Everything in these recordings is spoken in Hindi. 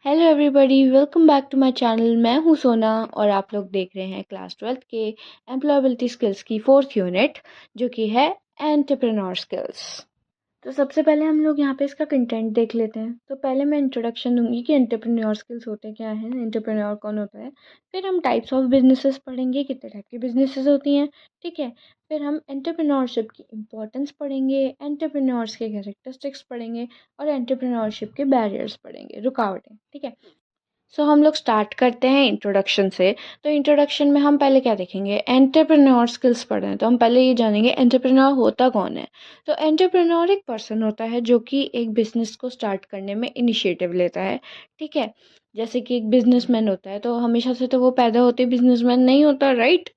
Hello everybody, welcome back to my channel. मैं हूं सोना और आप लोग देख रहे हैं क्लास 12th के एम्प्लॉयबिलिटी स्किल्स की 4th यूनिट, जो कि है एंटरप्रेन्योर स्किल्स। तो सबसे पहले हम लोग यहाँ पे इसका कंटेंट देख लेते हैं। तो पहले मैं इंट्रोडक्शन दूंगी कि एंटरप्रेन्योर स्किल्स होते क्या हैं, एंटरप्रेन्योर कौन होता है। फिर हम टाइप्स ऑफ बिजनेसेस पढ़ेंगे, कितने टाइप की बिजनेसेस होती हैं, ठीक है। फिर हम एंटरप्रेन्योरशिप की इंपॉर्टेंस पढ़ेंगे, एंटरप्रेन्योर्स के कैरेक्टरिस्टिक्स पढ़ेंगे और एंटरप्रेन्योरशिप के बैरियर्स पढ़ेंगे, रुकावटें, ठीक है। सो हम लोग स्टार्ट करते हैं इंट्रोडक्शन से। तो इंट्रोडक्शन में हम पहले क्या देखेंगे, एंटरप्रेन्योर स्किल्स पढ़ रहे हैं तो हम पहले ये जानेंगे एंटरप्रेन्योर होता कौन है। तो एंटरप्रेन्योर एक पर्सन होता है जो कि एक बिजनेस को स्टार्ट करने में इनिशिएटिव लेता है, ठीक है। जैसे कि एक बिजनेसमैन होता है तो हमेशा से तो वो पैदा होते बिजनेसमैन नहीं होता, राइट।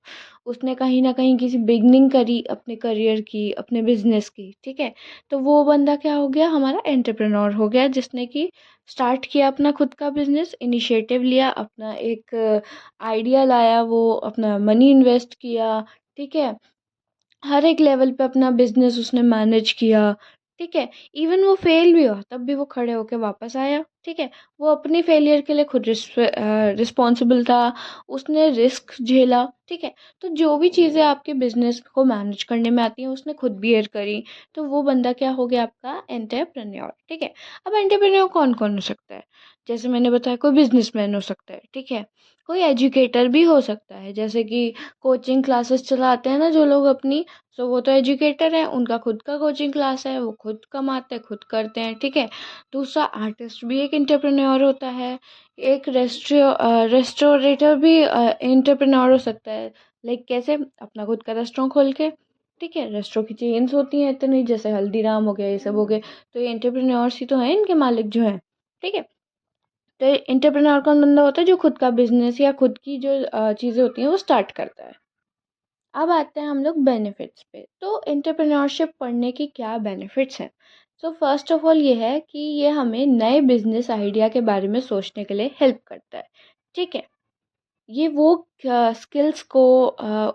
उसने कहीं ना कहीं किसी बिगनिंग करी अपने करियर की, अपने बिजनेस की, ठीक है। तो वो बंदा क्या हो गया, हमारा एंटरप्रेन्योर हो गया, जिसने कि स्टार्ट किया अपना खुद का बिजनेस, इनिशिएटिव लिया, अपना एक आइडिया लाया, वो अपना मनी इन्वेस्ट किया, ठीक है। हर एक लेवल पे अपना बिजनेस उसने मैनेज किया, ठीक है। इवन वो फेल भी हुआ तब भी वो खड़े होके वापस आया, ठीक है। वो अपनी फेलियर के लिए खुद रिस्पॉन्सिबल था, उसने रिस्क झेला, ठीक है। तो जो भी चीज़ें आपके बिजनेस को मैनेज करने में आती हैं उसने खुद बियर करी। तो वो बंदा क्या हो गया, आपका एंटरप्रेन्योर, ठीक है। अब एंटरप्रेन्योर कौन कौन हो सकता है, जैसे मैंने बताया कोई बिजनेसमैन हो सकता है, ठीक है। कोई एजुकेटर भी हो सकता है, जैसे कि कोचिंग क्लासेस चलाते हैं ना जो लोग अपनी, सो वो तो एजुकेटर है, उनका खुद का कोचिंग क्लास है, वो खुद कमाते हैं, खुद करते हैं, ठीक है। दूसरा, आर्टिस्ट भी एक एंटरप्रेन्योर होता है। एक रेस्टोरेटर भी एंटरप्रेन्योर हो सकता है। लाइक कैसे, अपना खुद का रेस्टोरेंट खोल के, ठीक है। रेस्टोरेंट की चेन्स होती हैं इतनी, जैसे हल्दीराम हो गया, ये सब हो गए। तो ये एंटरप्रेन्योर्स ही तो हैं, इनके मालिक जो हैं, ठीक है। तो एंटरप्रेन्योर कौन बंदा होता है, जो खुद का बिजनेस या खुद की जो चीज़ें होती हैं वो स्टार्ट करता है। अब आते हैं हम लोग बेनिफिट्स पे। तो एंटरप्रेन्योरशिप पढ़ने की क्या बेनिफिट्स हैं। सो फर्स्ट ऑफ ऑल ये है कि ये हमें नए बिजनेस आइडिया के बारे में सोचने के लिए हेल्प करता है, ठीक है। ये वो स्किल्स को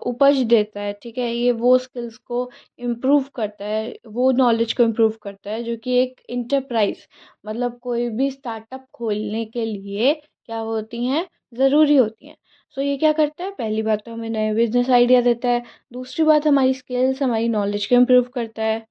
उपज देता है, ठीक है। ये वो स्किल्स को इम्प्रूव करता है, वो नॉलेज को इम्प्रूव करता है जो कि एक इंटरप्राइज, मतलब कोई भी स्टार्टअप खोलने के लिए क्या होती हैं, ज़रूरी होती हैं। सो ये क्या करता है, पहली बात तो हमें नए बिजनेस आइडिया देता है। दूसरी बात, हमारी स्किल्स, हमारी नॉलेज को इम्प्रूव करता है।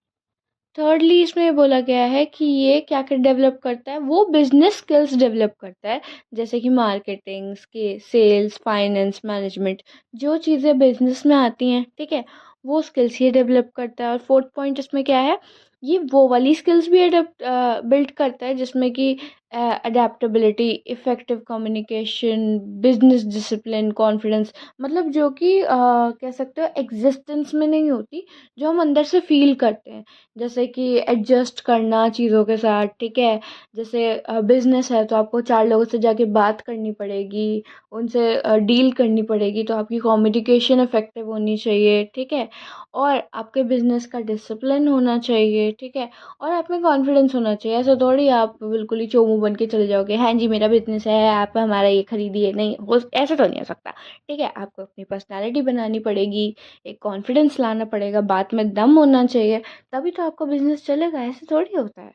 थर्डली, इसमें ये बोला गया है कि ये क्या क्या डेवलप करता है, वो बिजनेस स्किल्स डेवलप करता है, जैसे कि मार्केटिंग के, सेल्स, फाइनेंस, मैनेजमेंट, जो चीज़ें बिजनेस में आती हैं, ठीक है। वो स्किल्स ये डेवलप करता है। और फोर्थ पॉइंट इसमें क्या है, ये वो वाली स्किल्स भी अडेप्ट बिल्ड करता है जिसमें कि adaptability, effective communication, business discipline, confidence, मतलब जो कि कह सकते हो एग्जिस्टेंस में नहीं होती, जो हम अंदर से फील करते हैं। जैसे कि एडजस्ट करना चीज़ों के साथ, ठीक है। जैसे बिजनेस है तो आपको 4 लोगों से जाके बात करनी पड़ेगी, उनसे डील करनी पड़ेगी, तो आपकी कम्युनिकेशन इफेक्टिव होनी चाहिए, ठीक है। और आपके बिजनेस का डिसिप्लिन होना चाहिए, ठीक है। और आप में कॉन्फिडेंस होना चाहिए। ऐसा थोड़ी आप बिल्कुल ही चोमू बन के चले जाओगे, हाँ जी मेरा बिजनेस है, आप हमारा ये खरीदिए, नहीं हो, ऐसा तो नहीं हो सकता, ठीक है। आपको अपनी पर्सनालिटी बनानी पड़ेगी, एक कॉन्फिडेंस लाना पड़ेगा, बात में दम होना चाहिए, तभी तो आपका बिजनेस चलेगा। ऐसे थोड़ी होता है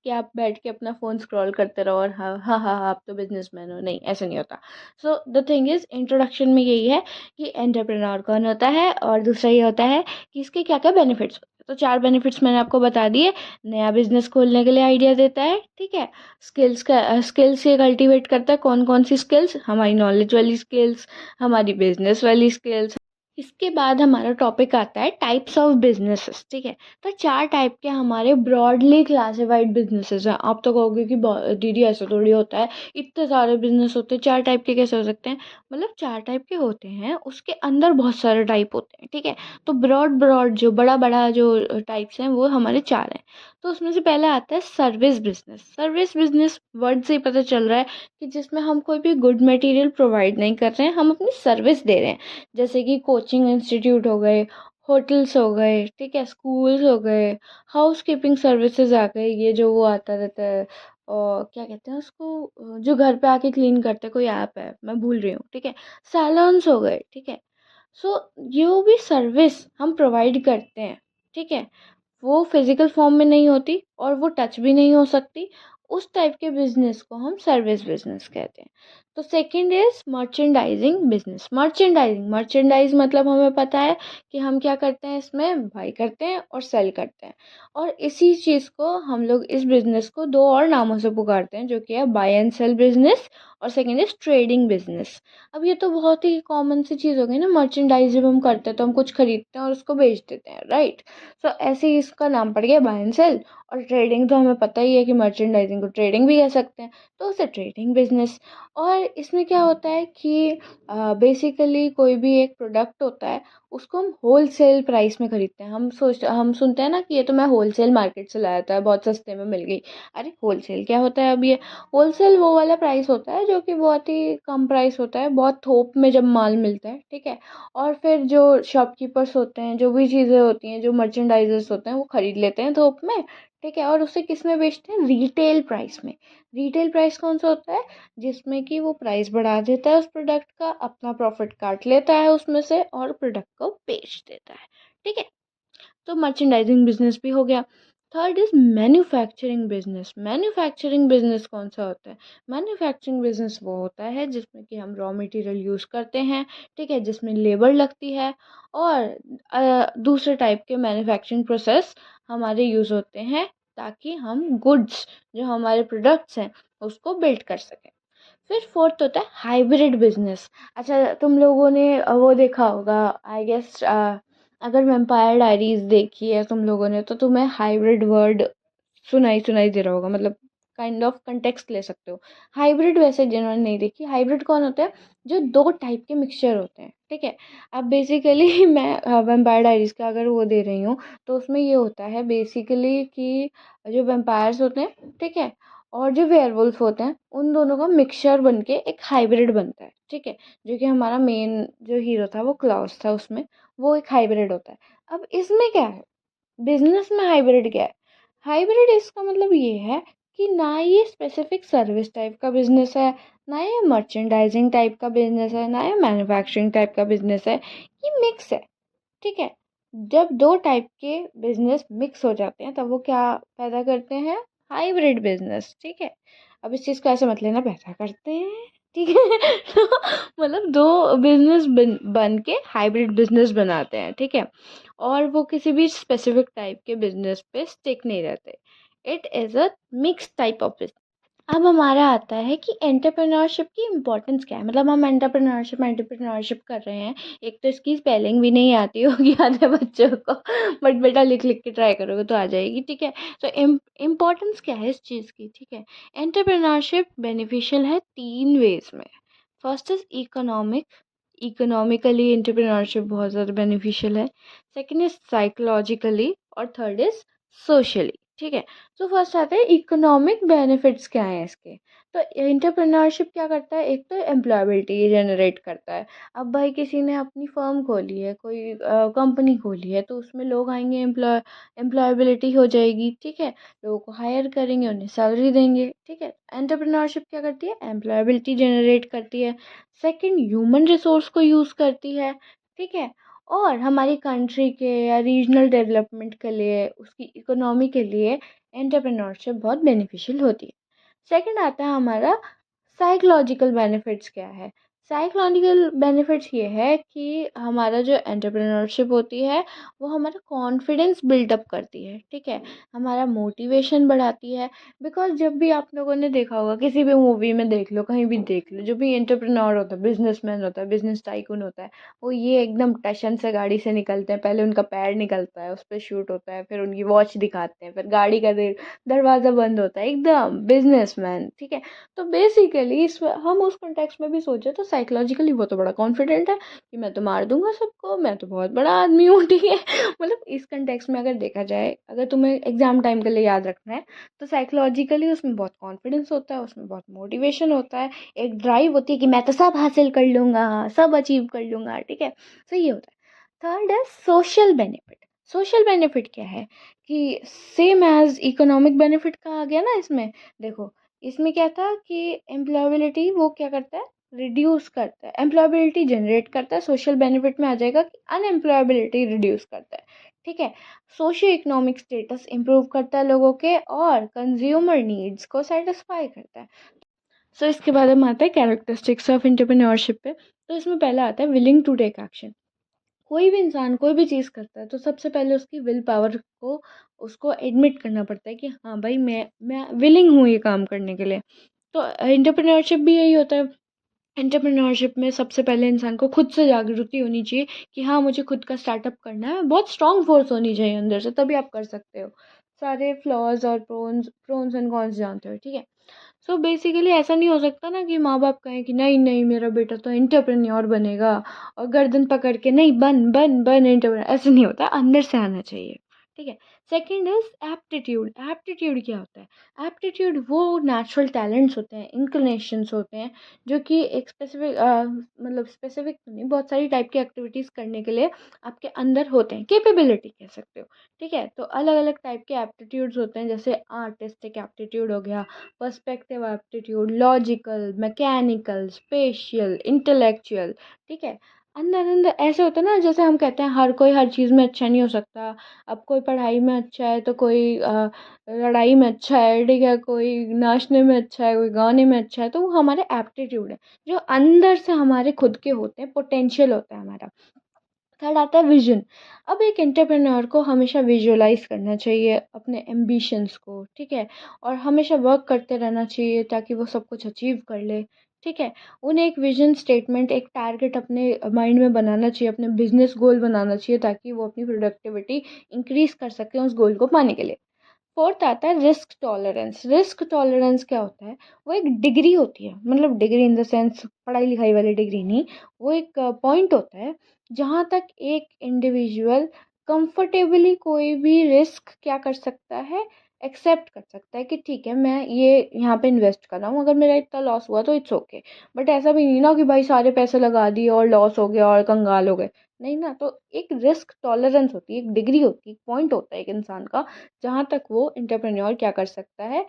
कि आप बैठ के अपना फ़ोन स्क्रॉल करते रहो और हाँ हाँ हाँ हाँ, आप तो बिजनेसमैन हो, नहीं ऐसा नहीं होता। So the thing is, introduction में यही है कि एंटरप्रेन्योर कौन होता है, और दूसरा ये होता है कि इसके क्या क्या बेनिफिट्स होते हैं। तो 4 बेनिफिट्स मैंने आपको बता दिए। नया बिजनेस खोलने के लिए आइडिया देता है, ठीक है। स्किल्स ये कल्टीवेट करता है, कौन कौन सी स्किल्स, हमारी नॉलेज वाली स्किल्स, हमारी बिजनेस वाली स्किल्स। इसके बाद हमारा टॉपिक आता है टाइप्स ऑफ बिजनेसेस, ठीक है। तो 4 टाइप के हमारे ब्रॉडली क्लासिफाइड बिजनेसेस हैं। आप तो कहोगे कि दीदी ऐसा थोड़ी होता है, इतने सारे बिजनेस होते हैं, 4 टाइप के कैसे हो सकते हैं। मतलब 4 टाइप के होते हैं, उसके अंदर बहुत सारे टाइप होते हैं, ठीक है। तो ब्रॉड ब्रॉड जो बड़ा बड़ा जो टाइप्स हैं वो हमारे 4 हैं। तो उसमें से पहला आता है service business. Service business word से ही पता चल रहा है कि जिसमें हम कोई भी गुड मटेरियल प्रोवाइड नहीं कर रहे हैं, हम अपनी सर्विस दे रहे हैं। जैसे कि कोचिंग इंस्टीट्यूट हो गए, होटल्स हो गए, ठीक है, स्कूल्स हो गए, हाउस कीपिंग सर्विसेज आ गई, ये जो वो आता रहता है, और क्या कहते हैं उसको, जो घर पे आके क्लीन करते हैं, कोई ऐप है मैं भूल रही हूँ, ठीक है। सैलून्स हो गए, ठीक है। सो जो भी सर्विस हम प्रोवाइड करते हैं, ठीक है, वो फिजिकल फॉर्म में नहीं होती और वो टच भी नहीं हो सकती। उस टाइप के बिजनेस को हम सर्विस बिजनेस कहते हैं। तो second is merchandising business. Merchandise मतलब हमें पता है कि हम क्या करते हैं, इसमें बाई करते हैं और सेल करते हैं, और इसी चीज़ को हम लोग इस बिजनेस को दो और नामों से पुकारते हैं, जो कि है बाय एंड सेल बिजनेस और सेकंड इज ट्रेडिंग बिजनेस। अब ये तो बहुत ही कॉमन सी चीज़ हो गई ना, मर्चेंडाइज जब हम करते हैं तो हम कुछ खरीदते हैं और उसको बेच देते हैं, राइट। सो ऐसे ही इसका नाम पड़ गया बाय एंड सेल। और ट्रेडिंग तो हमें पता ही है कि मर्चेंडाइजिंग को ट्रेडिंग भी कह सकते हैं, तो उसे ट्रेडिंग बिजनेस। और इसमें क्या होता है कि बेसिकली कोई भी एक प्रोडक्ट होता है, उसको हम होल सेल प्राइस में खरीदते हैं। हम सुनते हैं ना कि ये तो मैं होल सेल मार्केट से लाया था, बहुत सस्ते में मिल गई। अरे होल सेल क्या होता है? अब ये होल सेल वो वाला प्राइस होता है जो कि बहुत ही कम प्राइस होता है, बहुत थोक में जब माल मिलता है, ठीक है। और फिर जो शॉपकीपर्स होते हैं, जो भी चीज़ें होती हैं, जो मर्चेंडाइजर्स होते हैं, वो खरीद लेते हैं थोक में, ठीक है। और उसे किस में बेचते हैं? रिटेल प्राइस में। रिटेल प्राइस कौन सा होता है? जिसमें कि वो प्राइस बढ़ा देता है उस प्रोडक्ट का, अपना प्रॉफिट काट लेता है उसमें से और प्रोडक्ट को बेच देता है, ठीक है। तो मर्चेंडाइजिंग बिजनेस भी हो गया। Third is manufacturing business. Manufacturing business कौन सा होता है? मैन्युफैक्चरिंग बिजनेस वो होता है जिसमें कि हम रॉ मटेरियल यूज़ करते हैं, ठीक है, जिसमें लेबर लगती है, और दूसरे टाइप के मैन्युफैक्चरिंग प्रोसेस हमारे यूज़ होते हैं ताकि हम गुड्स, जो हमारे प्रोडक्ट्स हैं, उसको बिल्ड कर सकें। फिर फोर्थ होता है हाइब्रिड बिजनेस। अच्छा, तुम लोगों ने वो देखा होगा, आई गेस, अगर वैम्पायर डायरीज देखी है तुम लोगों ने, तो तुम्हें हाइब्रिड वर्ड सुनाई सुनाई दे रहा होगा, मतलब काइंड ऑफ कंटेक्स्ट ले सकते हो। हाइब्रिड, वैसे जिन्होंने नहीं देखी, हाइब्रिड कौन होता है? जो दो टाइप के मिक्सचर होते हैं, ठीक है। अब बेसिकली मैं वैम्पायर डायरीज का अगर वो दे रही हूँ, तो उसमें ये होता है बेसिकली कि जो वैम्पायर्स होते हैं, ठीक है, और जो वेयरवुल्फ होते हैं, उन दोनों का मिक्सचर बन के एक हाइब्रिड बनता है, ठीक है। जो कि हमारा मेन जो हीरो था वो क्लॉस था उसमें, वो एक हाइब्रिड होता है। अब इसमें क्या है, बिजनेस में हाइब्रिड क्या है? हाइब्रिड इसका मतलब ये है कि ना ये स्पेसिफिक सर्विस टाइप का बिजनेस है, ना ये मर्चेंडाइजिंग टाइप का बिजनेस है, ना ये मैन्युफैक्चरिंग टाइप का बिजनेस है, ये मिक्स है, ठीक है। जब दो टाइप के बिजनेस मिक्स हो जाते हैं तब वो क्या पैदा करते हैं? हाइब्रिड बिजनेस, ठीक है। अब इस चीज़ को ऐसे मत लेना पैदा करते हैं, ठीक है। तो मतलब दो बिजनेस बन के हाइब्रिड बिजनेस बनाते हैं, ठीक है। और वो किसी भी स्पेसिफिक टाइप के बिजनेस पे स्टिक नहीं रहते। It is a mix type of business. अब हमारा आता है कि एंटरप्रेन्योरशिप की इम्पोर्टेंस क्या है। मतलब हम एंटरप्रेन्योरशिप कर रहे हैं, एक तो इसकी स्पेलिंग भी नहीं आती होगी आधे बच्चों को, बट बेटा लिख लिख के ट्राई करोगे तो आ जाएगी, ठीक है। तो इम्पोर्टेंस क्या है इस चीज़ की, ठीक है। एंटरप्रेन्योरशिप बेनिफिशियल है तीन वेज में। First is economic. Economically entrepreneurship बहुत ज़्यादा बेनिफिशियल है। सेकंड इज साइकोलॉजिकली, और थर्ड इज सोशली, ठीक है। तो फर्स्ट आता है इकोनॉमिक बेनिफिट्स क्या हैं इसके। तो एंटरप्रेन्योरशिप क्या करता है? एक तो एम्प्लॉयबिलिटी जनरेट करता है। अब भाई किसी ने अपनी फर्म खोली है, कोई कंपनी खोली है, तो उसमें लोग आएंगे, एम्प्लॉयबिलिटी हो जाएगी, ठीक है। लोगों को हायर करेंगे, उन्हें सैलरी देंगे, ठीक है। एंटरप्रेन्योरशिप क्या करती है? एम्प्लॉयबिलिटी जनरेट करती है। सेकंड, ह्यूमन रिसोर्स को यूज़ करती है, ठीक है। और हमारी कंट्री के या रीजनल डेवलपमेंट के लिए, उसकी इकोनॉमी के लिए एंटरप्रेन्योरशिप बहुत बेनिफिशियल होती है। सेकंड आता है हमारा साइकोलॉजिकल बेनिफिट्स क्या है। साइकोलॉजिकल बेनिफिट्स ये है कि हमारा जो एंटरप्रेन्योरशिप होती है वो हमारा कॉन्फिडेंस बिल्डअप करती है, ठीक है। हमारा मोटिवेशन बढ़ाती है। बिकॉज जब भी आप लोगों ने देखा होगा, किसी भी मूवी में देख लो, कहीं भी देख लो, जो भी एंटरप्रेन्योर होता है, बिजनेसमैन होता है, बिजनेस टाइकून होता है, वो ये एकदम टशन से गाड़ी से निकलते हैं। पहले उनका पैर निकलता है, उस पर शूट होता है, फिर उनकी वॉच दिखाते हैं, फिर गाड़ी का दरवाज़ा बंद होता है, एकदम बिजनेसमैन, ठीक है। तो बेसिकली इस हम उस कॉन्टेक्स्ट में भी सोचे तो साइकोलॉजिकली वो तो बड़ा कॉन्फिडेंट है कि मैं तो मार दूंगा सबको, मैं तो बहुत बड़ा आदमी हूँ, ठीक है। मतलब इस कॉन्टेक्स्ट में अगर देखा जाए, अगर तुम्हें एग्जाम टाइम के लिए याद रखना है, तो साइकोलॉजिकली उसमें बहुत कॉन्फिडेंस होता है, उसमें बहुत मोटिवेशन होता है, एक ड्राइव होती है कि मैं तो सब हासिल कर लूंगा, सब अचीव कर लूंगा, ठीक है। तो ये होता है। थर्ड है सोशल बेनिफिट। सोशल बेनिफिट क्या है कि सेम एज इकोनॉमिक बेनिफिट का आ गया ना इसमें। देखो, इसमें क्या था कि एम्प्लॉयबिलिटी वो क्या करता है? रिड्यूस करता है, एम्प्लॉयबिलिटी जनरेट करता है। सोशल बेनिफिट में आ जाएगा कि अनएम्प्लॉयबिलिटी रिड्यूस करता है, ठीक है। सोशियो इकोनॉमिक स्टेटस इम्प्रूव करता है लोगों के और कंज्यूमर नीड्स को सेटिस्फाई करता है। सो इसके बाद हम आता है कैरेक्टरिस्टिक्स ऑफ एंटरप्रेन्योरशिप पे। तो इसमें पहला आता है विलिंग टू टेक एक्शन। कोई भी इंसान कोई भी चीज़ करता है तो सबसे पहले उसकी विल पावर को उसको एडमिट करना पड़ता है कि हाँ भाई मैं विलिंग हूँ ये काम करने के लिए। तो एंटरप्रेन्योरशिप भी यही होता है। एंटरप्रेन्योरशिप में सबसे पहले इंसान को खुद से जागृति होनी चाहिए कि हाँ मुझे खुद का स्टार्टअप करना है। बहुत स्ट्रांग फोर्स होनी चाहिए अंदर से, तभी आप कर सकते हो। सारे फ्लॉज और प्रोन्स एंड कॉन्स जानते हो, ठीक है। सो बेसिकली ऐसा नहीं हो सकता ना कि माँ बाप कहें कि नहीं नहीं मेरा बेटा तो एंटरप्रेन्योर बनेगा और गर्दन पकड़ के नहीं बन बन बन एंटरप्रेन्योर, ऐसे नहीं होता, अंदर से आना चाहिए, ठीक है। Second is aptitude. एप्टीट्यूड क्या होता है? एप्टीट्यूड वो नेचुरल टैलेंट्स होते हैं, इंक्लिनेशंस होते हैं जो कि एक स्पेसिफिक मतलब स्पेसिफिक नहीं, बहुत सारी टाइप की एक्टिविटीज़ करने के लिए आपके अंदर होते हैं, कैपेबिलिटी कह सकते हो, ठीक है। तो अलग अलग टाइप के एप्टीट्यूड्स होते हैं, जैसे आर्टिस्टिक एप्टीट्यूड हो गया, perspective aptitude, logical, mechanical, spatial, intellectual, ठीक है। अंदर अंदर ऐसे होता है ना, जैसे हम कहते हैं हर कोई हर चीज़ में अच्छा नहीं हो सकता। अब कोई पढ़ाई में अच्छा है तो कोई लड़ाई में अच्छा है, ठीक है, कोई नाचने में अच्छा है, कोई गाने में अच्छा है, तो वो हमारे एप्टीट्यूड है जो अंदर से हमारे खुद के होते हैं, पोटेंशियल होता है हमारा। थर्ड आता है विजन। अब एक एंटरप्रेन्योर को हमेशा विजुअलाइज करना चाहिए अपने एम्बिशंस को, ठीक है, और हमेशा वर्क करते रहना चाहिए ताकि वो सब कुछ अचीव कर ले, ठीक है। उन्हें एक विजन स्टेटमेंट, एक टारगेट अपने माइंड में बनाना चाहिए, अपने बिजनेस गोल बनाना चाहिए ताकि वो अपनी प्रोडक्टिविटी इंक्रीज कर सके उस गोल को पाने के लिए। फोर्थ आता है रिस्क टॉलरेंस। रिस्क टॉलरेंस क्या होता है? वो एक डिग्री होती है, मतलब डिग्री इन द सेंस पढ़ाई लिखाई वाली डिग्री नहीं। वो एक पॉइंट होता है जहाँ तक एक इंडिविजुअल कंफर्टेबली कोई भी रिस्क क्या कर सकता है, एक्सेप्ट कर सकता है कि ठीक है मैं ये यहाँ पे इन्वेस्ट कर रहा हूँ, अगर मेरा इतना लॉस हुआ तो इट्स ओके। बट ऐसा भी नहीं ना कि भाई सारे पैसे लगा दिए और लॉस हो गया और कंगाल हो गए, नहीं ना। तो एक रिस्क टॉलरेंस होती है, एक डिग्री होती है, एक पॉइंट होता है एक इंसान का जहाँ तक वो एंटरप्रेन्योर क्या कर सकता है,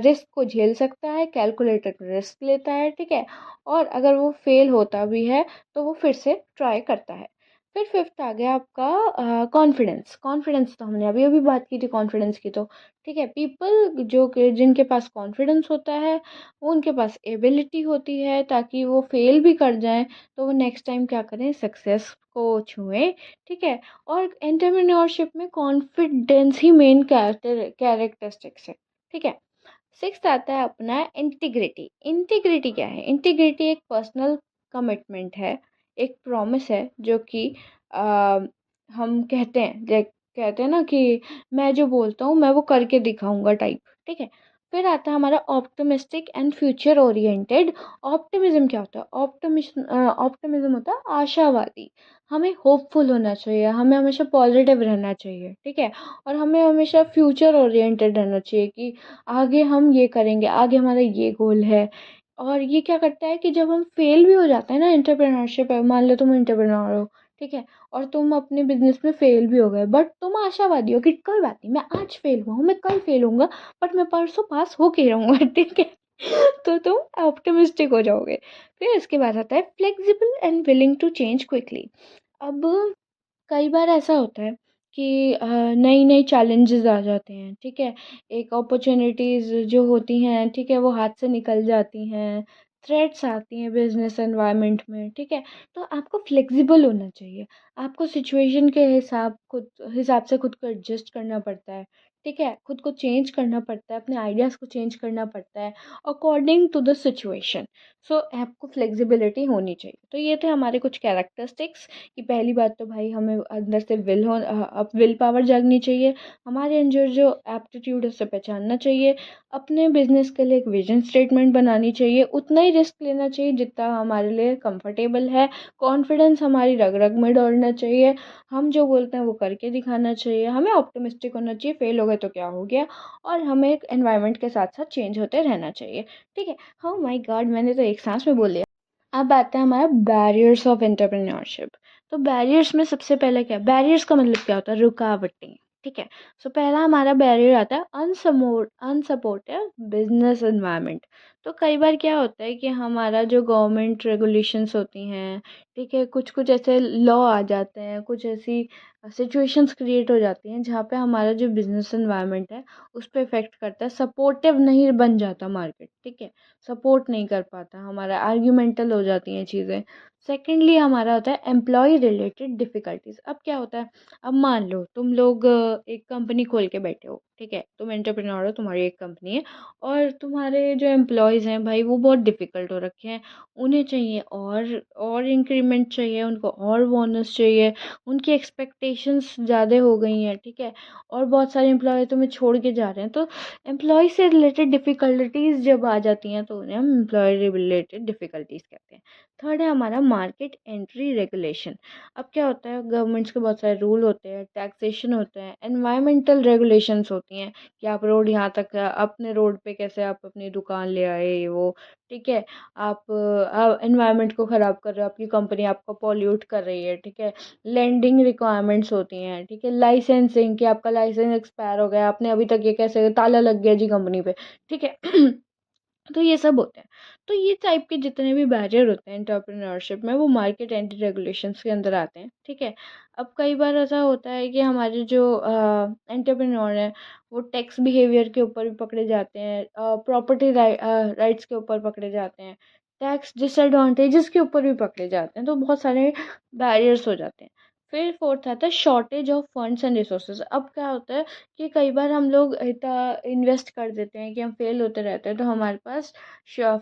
रिस्क को झेल सकता है, कैलकुलेटेड रिस्क लेता है, ठीक है। और अगर वो फेल होता भी है तो वो फिर से ट्राई करता है। फिर फिफ्थ आ गया आपका कॉन्फिडेंस। कॉन्फिडेंस तो हमने अभी अभी बात की थी कॉन्फिडेंस की, तो ठीक है, पीपल जो कि जिनके पास कॉन्फिडेंस होता है वो उनके पास एबिलिटी होती है ताकि वो फेल भी कर जाएं तो वो नेक्स्ट टाइम क्या करें, सक्सेस को छुएं, ठीक है। और एंटरप्रेन्योरशिप में कॉन्फिडेंस ही मेन कैरेक्टरिस्टिक्स है, ठीक है। सिक्स्थ आता है अपना इंटीग्रिटी। इंटीग्रिटी क्या है? इंटीग्रिटी एक पर्सनल कमिटमेंट है, एक प्रॉमिस है जो कि आ, हम कहते हैं कहते हैं ना कि मैं जो बोलता हूँ मैं वो करके दिखाऊंगा टाइप, ठीक है। फिर आता है हमारा optimistic and future oriented. Optimism क्या होता है? ऑप्टिमिज्म होता है आशावादी। हमें होपफुल होना चाहिए, हमें हमेशा पॉजिटिव रहना चाहिए, ठीक है। और हमें हमेशा फ्यूचर ओरिएंटेड रहना चाहिए कि आगे हम ये करेंगे, आगे हमारा ये गोल है। और ये क्या करता है कि जब हम फेल भी हो जाते हैं ना एंटरप्रेन्योरशिप है, मान लो तुम एंटरप्रेन्योर हो, ठीक है, और तुम अपने बिजनेस में फेल भी हो गए बट तुम आशावादी हो कि कोई बात नहीं, मैं आज फेल हुआ हूँ, मैं कल फेल होऊंगा, बट मैं परसों पास होके रहूंगा ठीक है तो तुम ऑप्टिमिस्टिक हो जाओगे। फिर इसके बाद आता है flexible and willing to change quickly. अब कई बार ऐसा होता है कि नई नई चैलेंजेस आ जाते हैं, ठीक है, एक अपॉर्चुनिटीज़ जो होती हैं, ठीक है, वो हाथ से निकल जाती हैं, थ्रेट्स आती हैं बिजनेस एनवायरनमेंट में, ठीक है। तो आपको फ्लेक्सिबल होना चाहिए, आपको सिचुएशन के हिसाब से खुद को एडजस्ट करना पड़ता है, ठीक है, खुद को चेंज करना पड़ता है, अपने आइडियाज़ को चेंज करना पड़ता है अकॉर्डिंग टू द सिचुएशन। सो आपको फ्लेक्सिबिलिटी होनी चाहिए। तो ये थे हमारे कुछ कैरेक्टरिस्टिक्स कि पहली बात तो भाई हमें अंदर से विल पावर जागनी चाहिए, हमारे अंदर जो एप्टीट्यूड है उसे पहचानना चाहिए, अपने बिजनेस के लिए एक विजन स्टेटमेंट बनानी चाहिए, उतना ही रिस्क लेना चाहिए जितना हमारे लिए कंफर्टेबल है, कॉन्फिडेंस हमारी रग रग में दौड़ना चाहिए, हम जो बोलते हैं वो करके दिखाना चाहिए, हमें ऑप्टिमिस्टिक होना चाहिए, फेल हो गए तो क्या हो गया, और हमें एक एनवायरनमेंट के साथ साथ चेंज होते रहना चाहिए, ठीक है। हाँ माय गॉड, मैंने तो एक सांस में बोल लिया। अब आता है हमारा बैरियर्स ऑफ एंटरप्रेन्योरशिप। तो बैरियर्स में सबसे पहले क्या, बैरियर्स का मतलब क्या होता है? रुकावटें, ठीक है। सो पहला हमारा बैरियर आता है अनसपोर्टिव बिजनेस एनवायरनमेंट। तो कई बार क्या होता है कि हमारा जो गवर्नमेंट रेगुलेशंस होती हैं, ठीक है, कुछ कुछ ऐसे लॉ आ जाते हैं, कुछ ऐसी सिचुएशंस क्रिएट हो जाती हैं जहाँ पे हमारा जो बिजनेस एनवायरनमेंट है उस पर इफ़ेक्ट करता है, सपोर्टिव नहीं बन जाता मार्केट, ठीक है, सपोर्ट नहीं कर पाता, हमारा आर्ग्यूमेंटल हो जाती हैं चीज़ें। सेकेंडली हमारा होता है एम्प्लॉय रिलेटेड डिफ़िकल्टीज। अब क्या होता है, अब मान लो तुम लोग एक कंपनी खोल के बैठे हो, ठीक है, तुम एंटरप्रेन्योर हो, तुम्हारी एक कंपनी है और तुम्हारे जो एम्प्लॉयज़ हैं भाई वो बहुत डिफ़िकल्ट हो रखे हैं, उन्हें चाहिए और इंक्रीमेंट चाहिए, उनको और बोनस चाहिए, उनकी एक्सपेक्टेशंस ज़्यादा हो गई हैं, ठीक है, और बहुत सारे एम्प्लॉय तुम्हें छोड़ के जा रहे हैं, तो एम्प्लॉय से रिलेटेड डिफ़िकल्टीज़ जब आ जाती हैं तो उन्हें हम एम्प्लॉय रिलेटेड डिफ़िकल्टीज़ कहते हैं। थर्ड है हमारा मार्केट एंट्री रेगुलेशन। अब क्या होता है, गवर्नमेंट्स के बहुत सारे रूल होते हैं, टैक्सेशन होते हैं, एनवायरमेंटल रेगुलेशंस होती हैं कि आप रोड यहाँ तक अपने रोड पे कैसे आप अपनी दुकान ले आए, वो ठीक है, आप एनवायरनमेंट को ख़राब कर रहे हो, आपकी कंपनी आपको पॉल्यूट कर रही है, ठीक है, लैंडिंग रिक्वायरमेंट्स होती हैं, ठीक है, लाइसेंसिंग कि आपका लाइसेंस एक्सपायर हो गया, आपने अभी तक ये कैसे ताला लग गया जी कंपनी पे, ठीक है। तो ये सब होते हैं। तो ये टाइप के जितने भी बैरियर होते हैं एंटरप्रेन्योरशिप में वो मार्केट एंटी रेगुलेशंस के अंदर आते हैं, ठीक है। अब कई बार ऐसा होता है कि हमारे जो एंटरप्रेन्योर हैं वो टैक्स बिहेवियर के ऊपर भी पकड़े जाते हैं, प्रॉपर्टी राइट्स के ऊपर पकड़े जाते हैं, टैक्स डिसएडवांटेजेस के ऊपर भी पकड़े जाते हैं, तो बहुत सारे बैरियर्स हो जाते हैं। फिर फोर्थ आता है shortage of funds and resources. अब क्या होता है कि कई बार हम लोग इतना इन्वेस्ट कर देते हैं कि हम फेल होते रहते हैं, तो हमारे पास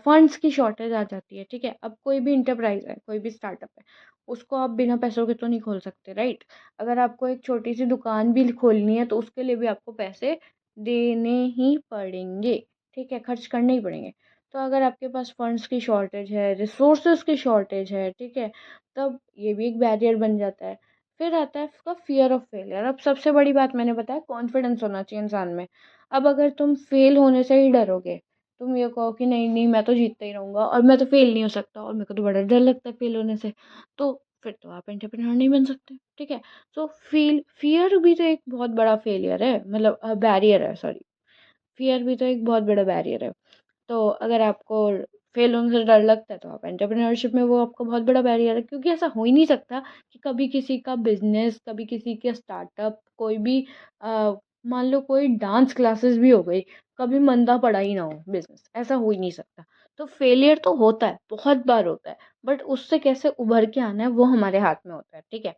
फंड्स की शॉर्टेज आ जाती है, ठीक है। अब कोई भी इंटरप्राइज है, कोई भी स्टार्टअप है, उसको आप बिना पैसों के तो नहीं खोल सकते, राइट। अगर आपको एक छोटी सी दुकान भी खोलनी है तो उसके लिए भी आपको पैसे देने ही पड़ेंगे, ठीक है, खर्च करने ही पड़ेंगे। तो अगर आपके पास फंड्स की शॉर्टेज है, रिसोर्सेज की शॉर्टेज है, ठीक है, तब ये भी एक बैरियर बन जाता है। फिर आता है उसका फियर ऑफ फेलियर। अब सबसे बड़ी बात मैंने बताया, कॉन्फिडेंस होना चाहिए इंसान में। अब अगर तुम फेल होने से ही डरोगे, तुम ये कहो कि नहीं नहीं मैं तो जीतता ही रहूँगा और मैं तो फेल नहीं हो सकता और मेरे को तो बड़ा डर लगता है फेल होने से, तो फिर तो आप एंटरप्रेन्योर नहीं बन सकते, ठीक है। सो फियर भी तो एक बहुत बड़ा फेलियर है, मतलब बैरियर है, सॉरी, फियर भी तो एक बहुत बड़ा बैरियर है। तो अगर आपको फेल होने से डर लगता है तो आप एंटरप्रेन्योरशिप में, वो आपका बहुत बड़ा बैरियर है, क्योंकि ऐसा हो ही नहीं सकता कि कभी किसी का बिजनेस, कभी किसी का स्टार्टअप, कोई भी मान लो कोई डांस क्लासेस भी हो गई, कभी मंदा पड़ा ही ना हो बिजनेस, ऐसा हो ही नहीं सकता। तो फेलियर तो होता है, बहुत बार होता है, बट उससे कैसे उभर के आना है वो हमारे हाथ में होता है, ठीक है।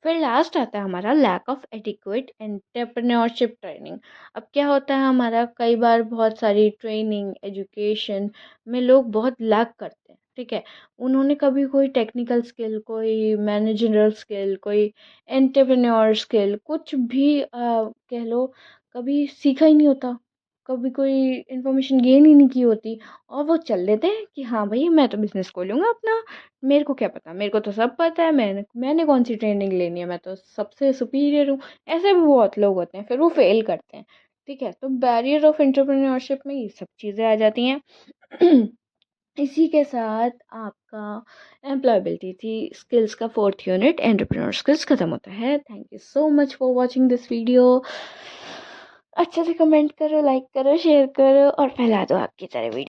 फिर लास्ट आता है हमारा lack of adequate entrepreneurship training. अब क्या होता है, हमारा कई बार बहुत सारी ट्रेनिंग एजुकेशन में लोग बहुत लैक करते हैं, ठीक है। उन्होंने कभी कोई टेक्निकल स्किल, कोई मैनेजरल स्किल, कोई एंटरप्रेन्योर स्किल, कुछ भी कह लो, कभी सीखा ही नहीं होता, कभी कोई इन्फॉर्मेशन गेन ही नहीं की होती, और वो चल देते हैं कि हाँ भाई मैं तो बिजनेस खोलूँगा अपना, मेरे को क्या पता, मेरे को तो सब पता है, मैंने कौन सी ट्रेनिंग लेनी है, मैं तो सबसे सुपीरियर हूँ। ऐसे भी बहुत लोग होते हैं, फिर वो फेल करते हैं, ठीक है। तो बैरियर ऑफ एंटरप्रेन्योरशिप में ये सब चीज़ें आ जाती हैं। इसी के साथ आपका एम्प्लॉयबिलिटी थी स्किल्स का फोर्थ यूनिट एंटरप्रेन्योर स्किल्स खत्म होता है। Thank you so much for watching this video. अच्छे से कमेंट करो, लाइक करो, शेयर करो और फैला दो आपकी तरह वीडियो।